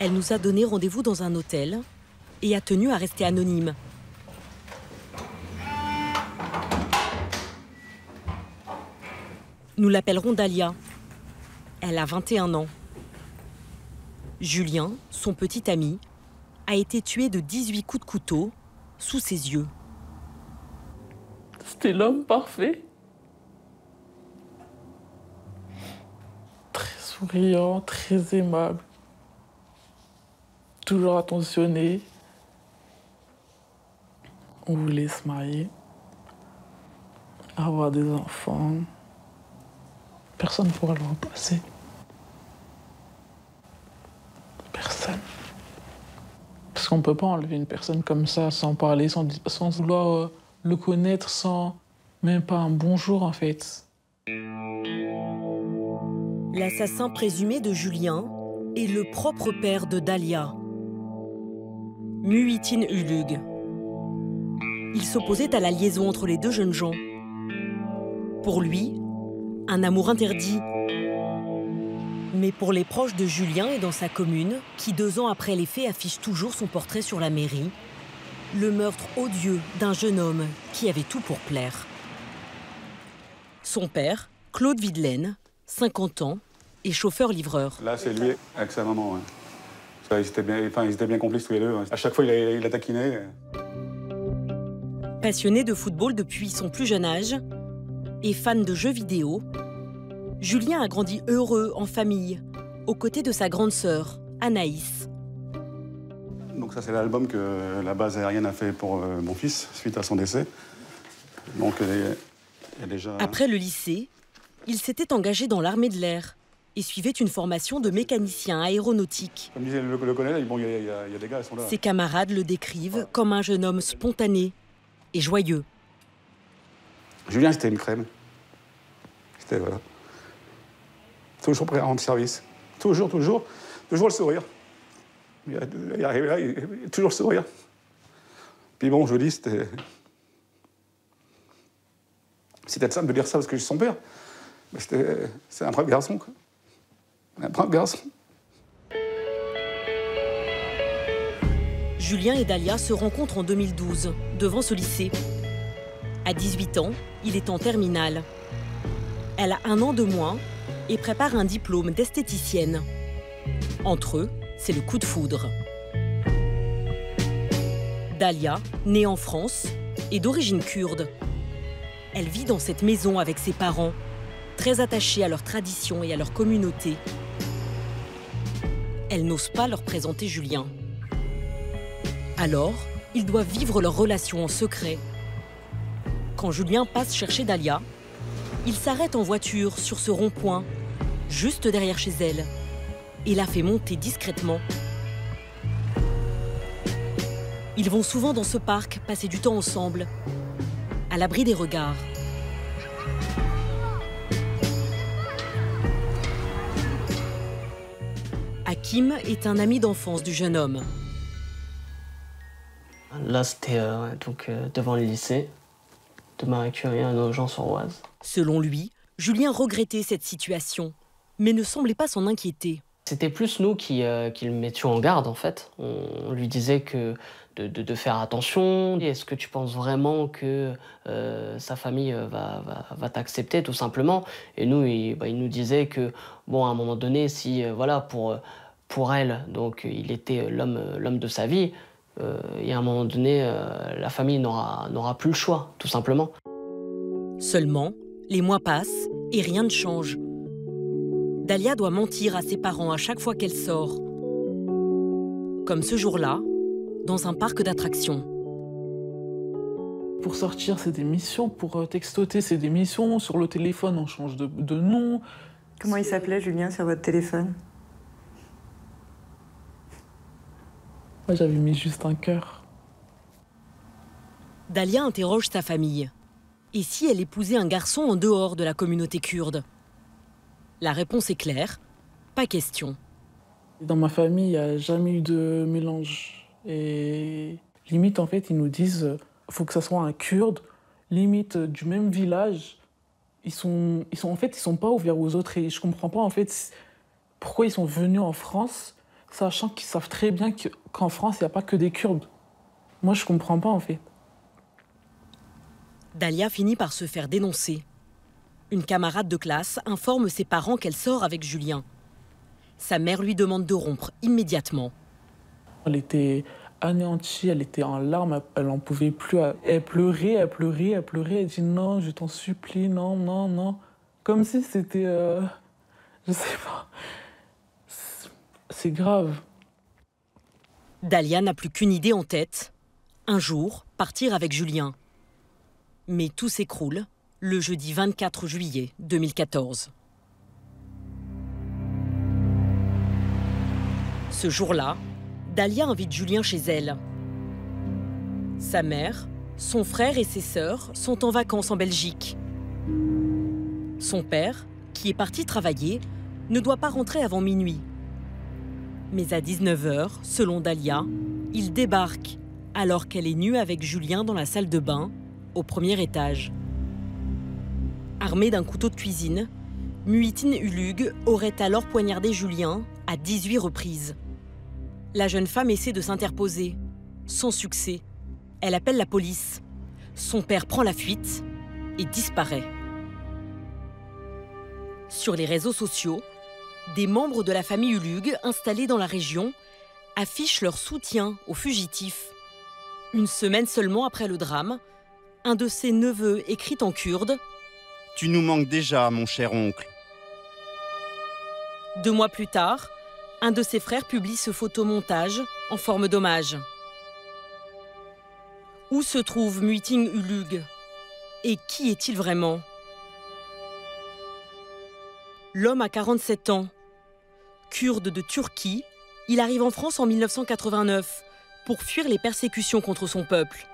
Elle nous a donné rendez-vous dans un hôtel et a tenu à rester anonyme. Nous l'appellerons Dalia. Elle a 21 ans. Julien, son petit ami, a été tué de 18 coups de couteau sous ses yeux. C'était l'homme parfait. Très souriant, très aimable. Toujours attentionné. On voulait se marier, avoir des enfants. Personne ne pourra le remplacer. Personne. Parce qu'on ne peut pas enlever une personne comme ça sans parler, sans vouloir le connaître, sans même pas un bonjour en fait. L'assassin présumé de Julien est le propre père de Dalia, Muhittin Ulug. Il s'opposait à la liaison entre les deux jeunes gens. Pour lui, un amour interdit. Mais pour les proches de Julien et dans sa commune, qui 2 ans après les faits affiche toujours son portrait sur la mairie, le meurtre odieux d'un jeune homme qui avait tout pour plaire. Son père, Claude Videlaine, 50 ans, est chauffeur-livreur. Là, c'est lui avec sa maman. Ouais. Ça, ils étaient bien complices tous les deux. À chaque fois, il la taquinait. Passionné de football depuis son plus jeune âge et fan de jeux vidéo, Julien a grandi heureux en famille, aux côtés de sa grande sœur, Anaïs. Donc ça, c'est l'album que la base aérienne a fait pour mon fils, suite à son décès. Donc elle est déjà... Après le lycée, il s'était engagé dans l'armée de l'air et suivait une formation de mécanicien aéronautique. Comme disait le colonel, bon, il y a des gars, ils sont là. Ses camarades le décrivent comme un jeune homme spontané et joyeux. Julien, c'était une crème. C'était, voilà. Toujours prêt à rendre service. Toujours le sourire. Il arrive là, toujours le sourire. Puis bon, je dis, c'était peut-être simple de dire ça parce que je suis son père. Mais c'est un brave garçon, quoi. Un brave garçon. Julien et Dalia se rencontrent en 2012, devant ce lycée. À 18 ans, il est en terminale. Elle a 1 an de moins et prépare un diplôme d'esthéticienne. Entre eux, c'est le coup de foudre. Dalia, née en France, est d'origine kurde. Elle vit dans cette maison avec ses parents, très attachés à leur tradition et à leur communauté. Elle n'ose pas leur présenter Julien. Alors, ils doivent vivre leur relation en secret. Quand Julien passe chercher Dalia, il s'arrête en voiture sur ce rond-point, juste derrière chez elle, et la fait monter discrètement. Ils vont souvent dans ce parc passer du temps ensemble, à l'abri des regards. Hakim est un ami d'enfance du jeune homme. Là, c'était devant le lycée de Marie Curie à Nogent-sur-Oise. Selon lui, Julien regrettait cette situation, mais ne semblait pas s'en inquiéter. C'était plus nous qui le mettions en garde, en fait. On lui disait de faire attention. Est-ce que tu penses vraiment que sa famille va t'accepter, tout simplement? Et nous, il nous disait que, bon, à un moment donné, si, pour elle, donc il était l'homme de sa vie, et à un moment donné, la famille n'aura plus le choix, tout simplement. Seulement, les mois passent et rien ne change. Dalia doit mentir à ses parents à chaque fois qu'elle sort. Comme ce jour-là, dans un parc d'attractions. Pour sortir, c'est des missions. Pour textoter, c'est des missions. Sur le téléphone, on change de nom. Comment il s'appelait, Julien, sur votre téléphone? Moi, j'avais mis juste un cœur. Dalia interroge sa famille. Et si elle épousait un garçon en dehors de la communauté kurde? La réponse est claire, pas question. Dans ma famille, il n'y a jamais eu de mélange. Et limite, en fait, ils nous disent faut que ça soit un Kurde, limite du même village. Ils sont pas ouverts aux autres. Et je comprends pas, en fait, pourquoi ils sont venus en France sachant qu'ils savent très bien qu'en France, il n'y a pas que des Kurdes. Moi, je ne comprends pas, en fait. Dalia finit par se faire dénoncer. Une camarade de classe informe ses parents qu'elle sort avec Julien. Sa mère lui demande de rompre immédiatement. Elle était anéantie, elle était en larmes, elle n'en pouvait plus. Elle pleurait. Elle dit non, je t'en supplie, non, non, non. Comme si c'était... je sais pas. C'est grave. Dalia n'a plus qu'une idée en tête. Un jour, partir avec Julien. Mais tout s'écroule le jeudi 24 juillet 2014. Ce jour-là, Dalia invite Julien chez elle. Sa mère, son frère et ses sœurs sont en vacances en Belgique. Son père, qui est parti travailler, ne doit pas rentrer avant minuit. Mais à 19h, selon Dalia, il débarque alors qu'elle est nue avec Julien dans la salle de bain, au premier étage. Armé d'un couteau de cuisine, Muhittin Ulug aurait alors poignardé Julien à 18 reprises. La jeune femme essaie de s'interposer, sans succès. Elle appelle la police. Son père prend la fuite et disparaît. Sur les réseaux sociaux, des membres de la famille Ulug installés dans la région affichent leur soutien aux fugitifs. Une semaine seulement après le drame, un de ses neveux écrit en kurde « Tu nous manques déjà, mon cher oncle ». 2 mois plus tard, un de ses frères publie ce photomontage en forme d'hommage. Où se trouve Muhittin Ulug? Et qui est-il vraiment? L'homme a 47 ans. Kurde de Turquie, il arrive en France en 1989 pour fuir les persécutions contre son peuple.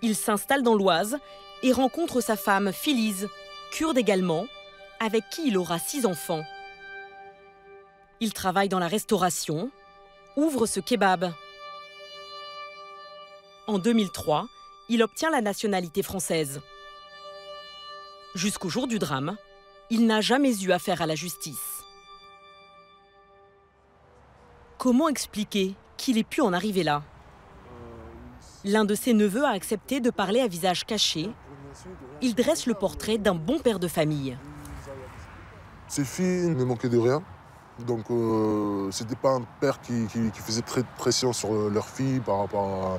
Il s'installe dans l'Oise et rencontre sa femme Filiz, kurde également, avec qui il aura 6 enfants. Il travaille dans la restauration, ouvre ce kebab. En 2003, il obtient la nationalité française. Jusqu'au jour du drame, il n'a jamais eu affaire à la justice. Comment expliquer qu'il ait pu en arriver là? L'un de ses neveux a accepté de parler à visage caché. Il dresse le portrait d'un bon père de famille. Ses filles ne manquaient de rien. Donc, c'était pas un père qui faisait très de pression sur leurs filles par rapport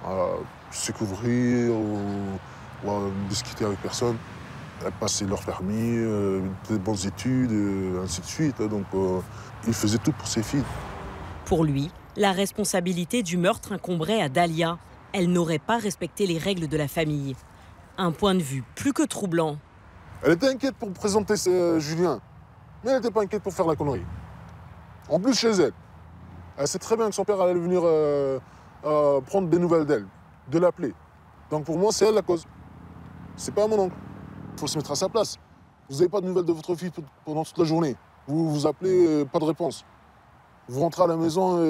à se couvrir ou à discuter avec personne. Elles passaient leur permis, des bonnes études, ainsi de suite. Donc, il faisait tout pour ses filles. Pour lui, la responsabilité du meurtre incomberait à Dalia. Elle n'aurait pas respecté les règles de la famille. Un point de vue plus que troublant. Elle était inquiète pour présenter Julien, mais elle n'était pas inquiète pour faire la connerie. En plus, chez elle. Elle sait très bien que son père allait venir prendre des nouvelles d'elle, de l'appeler. Donc pour moi, c'est elle la cause. C'est pas mon oncle. Il faut se mettre à sa place. Vous n'avez pas de nouvelles de votre fille pendant toute la journée. Vous vous appelez, pas de réponse. Vous rentrez à la maison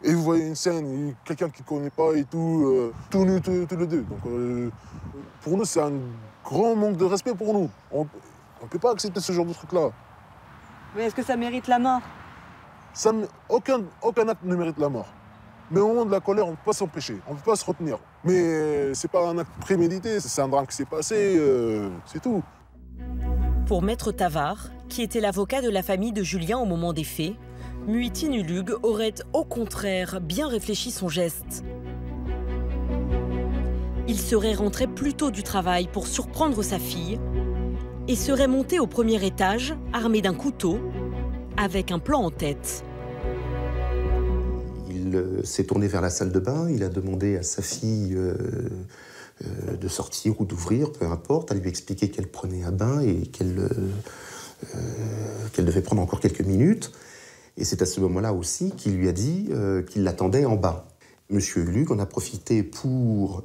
et vous voyez une scène, quelqu'un qui ne connaît pas et tout nus tous les deux. Donc pour nous, c'est un grand manque de respect pour nous. On ne peut pas accepter ce genre de truc-là. Mais est-ce que ça mérite la mort? Aucun acte ne mérite la mort. Mais au moment de la colère, on ne peut pas s'empêcher, on ne peut pas se retenir. Mais c'est pas un acte prémédité, c'est un drame qui s'est passé, c'est tout. Pour Maître Tavar, qui était l'avocat de la famille de Julien au moment des faits, Muhittin Ulug aurait au contraire bien réfléchi son geste. Il serait rentré plus tôt du travail pour surprendre sa fille et serait monté au premier étage, armé d'un couteau, avec un plan en tête. Il s'est tourné vers la salle de bain, il a demandé à sa fille de sortir ou d'ouvrir, peu importe, à lui expliquer qu'elle prenait un bain et qu'elle devait prendre encore quelques minutes. Et c'est à ce moment-là aussi qu'il lui a dit qu'il l'attendait en bas. Monsieur Ulug en a profité pour,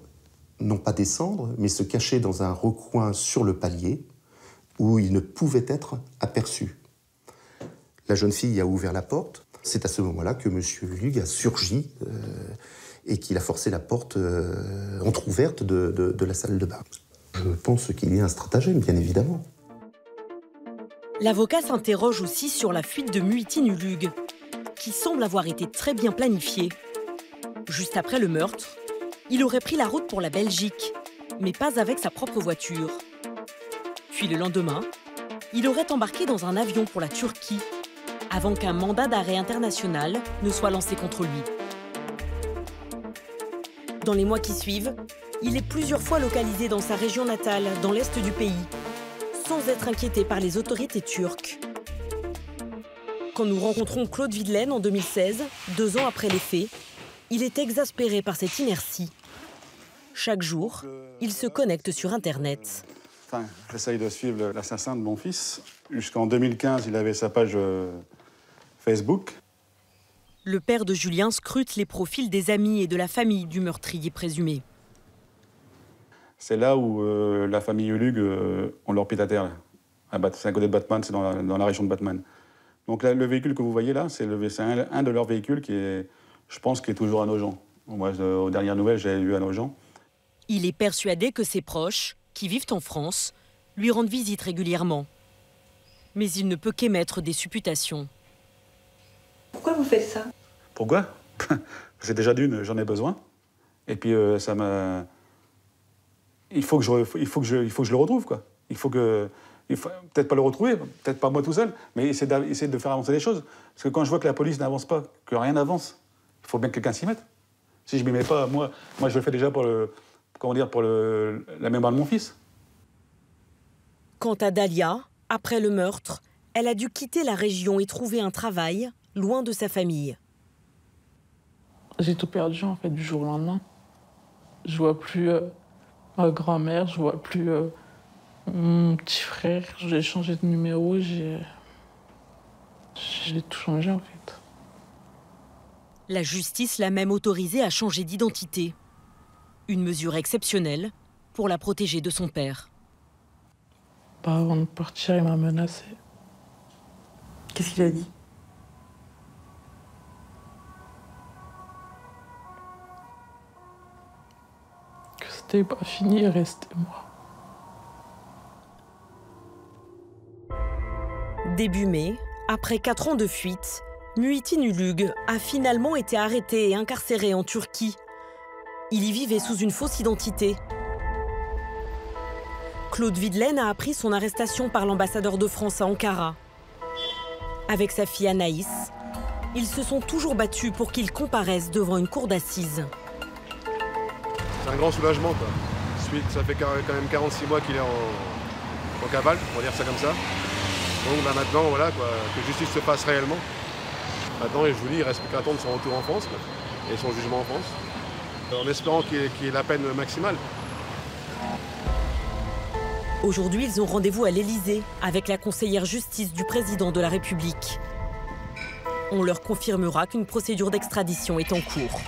non pas descendre, mais se cacher dans un recoin sur le palier où il ne pouvait être aperçu. La jeune fille a ouvert la porte. C'est à ce moment-là que monsieur Ulug a surgi et qu'il a forcé la porte entrouverte de la salle de bain. Je pense qu'il y a un stratagème, bien évidemment. L'avocat s'interroge aussi sur la fuite de Muhittin Uluğ, qui semble avoir été très bien planifiée. Juste après le meurtre, il aurait pris la route pour la Belgique, mais pas avec sa propre voiture. Puis le lendemain, il aurait embarqué dans un avion pour la Turquie, avant qu'un mandat d'arrêt international ne soit lancé contre lui. Dans les mois qui suivent, il est plusieurs fois localisé dans sa région natale, dans l'est du pays, sans être inquiété par les autorités turques. Quand nous rencontrons Claude Videlaine en 2016, 2 ans après les faits, il est exaspéré par cette inertie. Chaque jour, il se connecte sur Internet. Enfin, j'essaye de suivre l'assassin de mon fils. Jusqu'en 2015, il avait sa page Facebook. Le père de Julien scrute les profils des amis et de la famille du meurtrier présumé. C'est là où la famille Uluğ ont leur pied à terre. C'est à côté de Batman, c'est dans la région de Batman. Donc là, le véhicule que vous voyez là, c'est un de leurs véhicules qui est, je pense, qui est toujours à Nogent. Moi, aux dernières nouvelles, j'ai eu à Nogent. Il est persuadé que ses proches, qui vivent en France, lui rendent visite régulièrement. Mais il ne peut qu'émettre des supputations. Pourquoi vous faites ça? Pourquoi? C'est déjà d'une, j'en ai besoin. Et puis ça m'a... Il faut que je le retrouve, quoi. Peut-être pas le retrouver, peut-être pas moi tout seul, mais essayer de faire avancer les choses. Parce que quand je vois que la police n'avance pas, que rien n'avance, il faut bien que quelqu'un s'y mette. Si je m'y mets pas, moi je le fais déjà pour la mémoire de mon fils. Quant à Dalia, après le meurtre, elle a dû quitter la région et trouver un travail loin de sa famille. J'ai tout perdu, en fait, du jour au lendemain. Je vois plus ma grand-mère, je vois plus mon petit frère. J'ai changé de numéro, j'ai tout changé, en fait. La justice l'a même autorisée à changer d'identité. Une mesure exceptionnelle pour la protéger de son père. Avant de partir, il m'a menacé. Qu'est-ce qu'il a dit? Que c'était pas fini, il restait moi. Début mai, après 4 ans de fuite, Muhittin Uluğ a finalement été arrêté et incarcéré en Turquie. Il y vivait sous une fausse identité. Claude Videlaine a appris son arrestation par l'ambassadeur de France à Ankara. Avec sa fille Anaïs, ils se sont toujours battus pour qu'il comparaisse devant une cour d'assises. C'est un grand soulagement, quoi. Ça fait quand même 46 mois qu'il est en cavale, on va dire ça comme ça. Donc bah, maintenant, voilà, quoi, que justice se passe réellement. Maintenant, et je vous dis, il reste plus qu'à attendre son retour en France, quoi, et son jugement en France. En espérant qu'il y ait la peine maximale. Aujourd'hui, ils ont rendez-vous à l'Élysée avec la conseillère justice du président de la République. On leur confirmera qu'une procédure d'extradition est en cours.